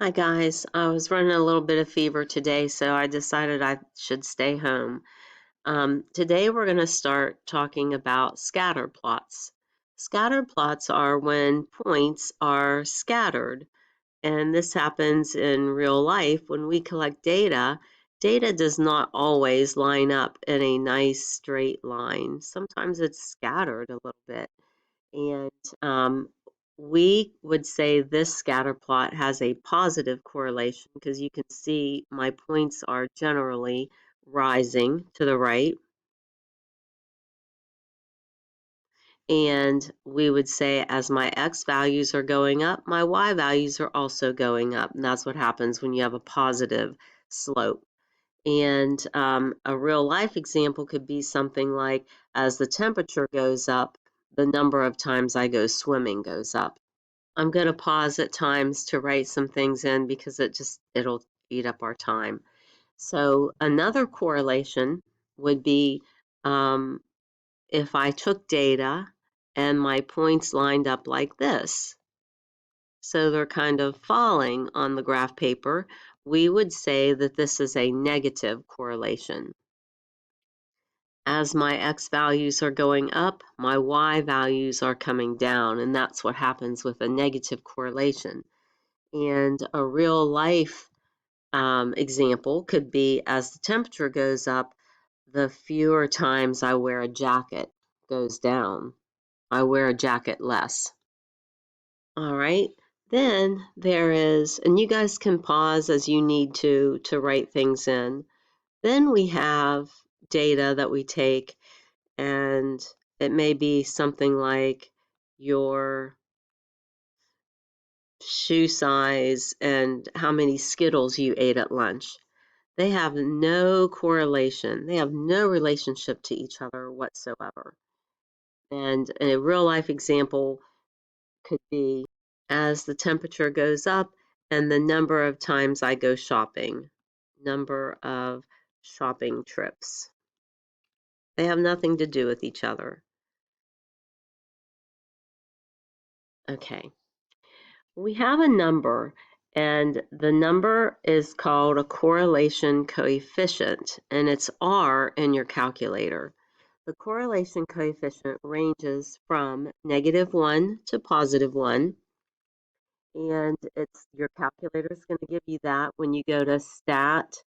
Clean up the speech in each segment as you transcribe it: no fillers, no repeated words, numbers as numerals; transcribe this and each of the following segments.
Hi guys, I was running a little bit of fever today, so I decided I should stay home. Today we're going to start talking about scatter plots. Scatter plots are when points are scattered, and this happens in real life when we collect data. Data does not always line up in a nice straight line. Sometimes it's scattered a little bit. And we would say this scatter plot has a positive correlation because you can see my points are generally rising to the right. And we would say as my x values are going up, my y values are also going up. And that's what happens when you have a positive slope. And a real life example could be something like as the temperature goes up, the number of times I go swimming goes up. I'm going to pause at times to write some things in because it'll eat up our time. So another correlation would be um, if I took data and my points lined up like this. So they're kind of falling on the graph paper. We would say that this is a negative correlation. As my x values are going up, my y values are coming down, and that's what happens with a negative correlation. And a real life example could be as the temperature goes up, the fewer times I wear a jacket goes down. I wear a jacket less. All right. Then there is, and you guys can pause as you need to write things in. Then we have data that we take, and it may be something like your shoe size and how many Skittles you ate at lunch. They have no correlation. They have no relationship to each other whatsoever. And a real life example could be as the temperature goes up and the number of times I go shopping, number of shopping trips. They have nothing to do with each other. Okay. We have a number, and the number is called a correlation coefficient, and it's R in your calculator. The correlation coefficient ranges from -1 to +1, and it's your calculator is going to give you that when you go to Stat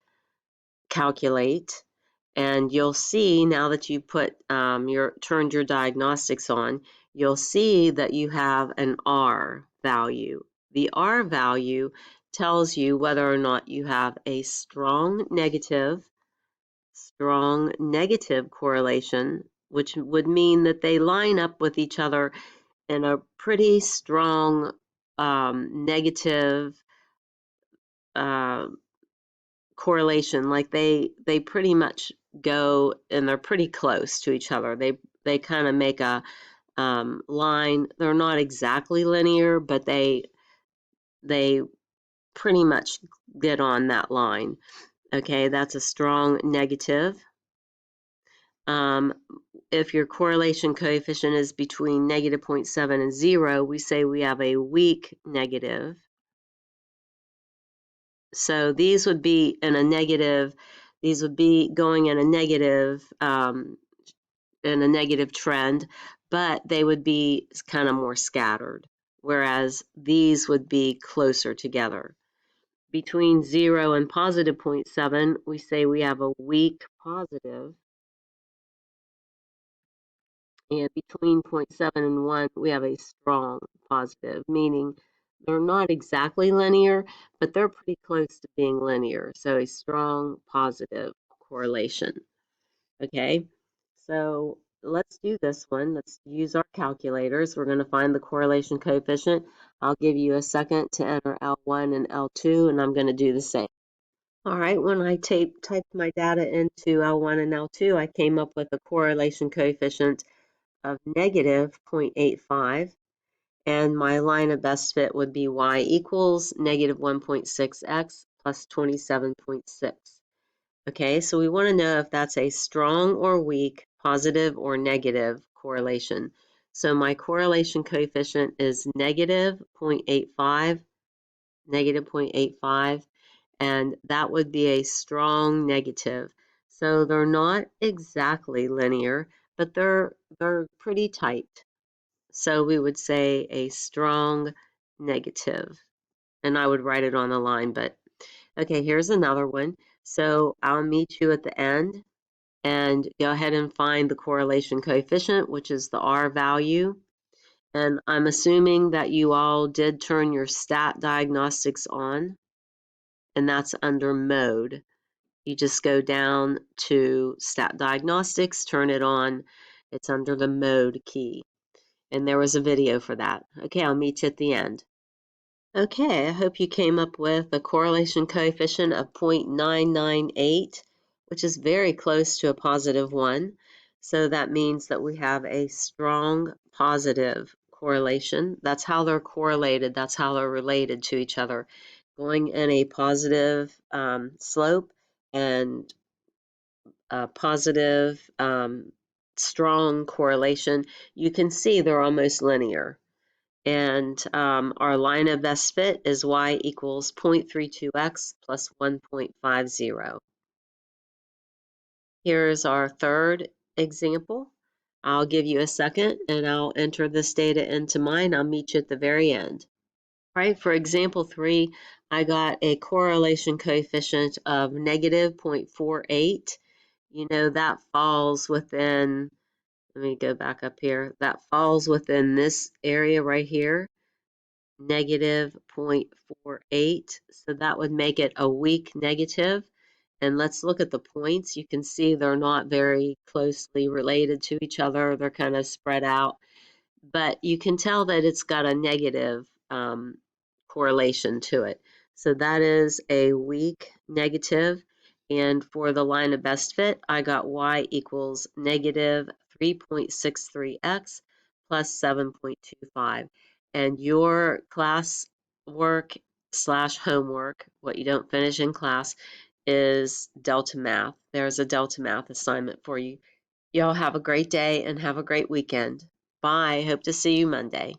Calculate, and you'll see now that you put turned your diagnostics on, you'll see that you have an R value. The R value tells you whether or not you have a strong negative correlation, which would mean that they line up with each other in a pretty strong negative uh, correlation. Like they pretty much go and they're pretty close to each other. They kind of make a line. They're not exactly linear, but they pretty much get on that line. Okay, that's a strong negative. Um, if your correlation coefficient is between -0.7 and 0, we say we have a weak negative. So these would be in a negative, these would be going in a negative trend, but they would be kind of more scattered, whereas these would be closer together. Between 0 and +0.7, we say we have a weak positive, and between 0.7 and 1, we have a strong positive, meaning they're not exactly linear, but they're pretty close to being linear. So a strong positive correlation. Okay, so let's do this one. Let's use our calculators. We're going to find the correlation coefficient. I'll give you a second to enter L1 and L2, and I'm going to do the same. All right, when I typed my data into L1 and L2, I came up with a correlation coefficient of -0.85, and my line of best fit would be y equals -1.6x plus 27.6. Okay, so we want to know if that's a strong or weak, positive or negative correlation. So my correlation coefficient is -0.85, negative 0.85, and that would be a strong negative. So they're not exactly linear, but they're pretty tight. So we would say a strong negative, and I would write it on the line, but okay, here's another one. So I'll meet you at the end and go ahead and find the correlation coefficient, which is the R value. And I'm assuming that you all did turn your stat diagnostics on, and that's under mode. You just go down to stat diagnostics, turn it on. It's under the mode key. And there was a video for that. Okay, I'll meet you at the end. Okay, I hope you came up with a correlation coefficient of 0.998, which is very close to a positive 1. So that means that we have a strong positive correlation. That's how they're correlated. That's how they're related to each other. Going in a positive slope and a positive strong correlation, you can see they're almost linear. And our line of best fit is y equals 0.32x plus 1.50. Here's our third example. I'll give you a second and I'll enter this data into mine. I'll meet you at the very end. All right, for example 3, I got a correlation coefficient of negative 0.48. You know, that falls within, let me go back up here, that falls within this area right here, negative 0.48. So that would make it a weak negative. And let's look at the points. You can see they're not very closely related to each other. They're kind of spread out. But you can tell that it's got a negative correlation to it. So that is a weak negative. And for the line of best fit, I got y equals negative 3.63x plus 7.25. And your class work / homework, what you don't finish in class, is Delta Math. There's a Delta Math assignment for you. Y'all have a great day and have a great weekend. Bye. Hope to see you Monday.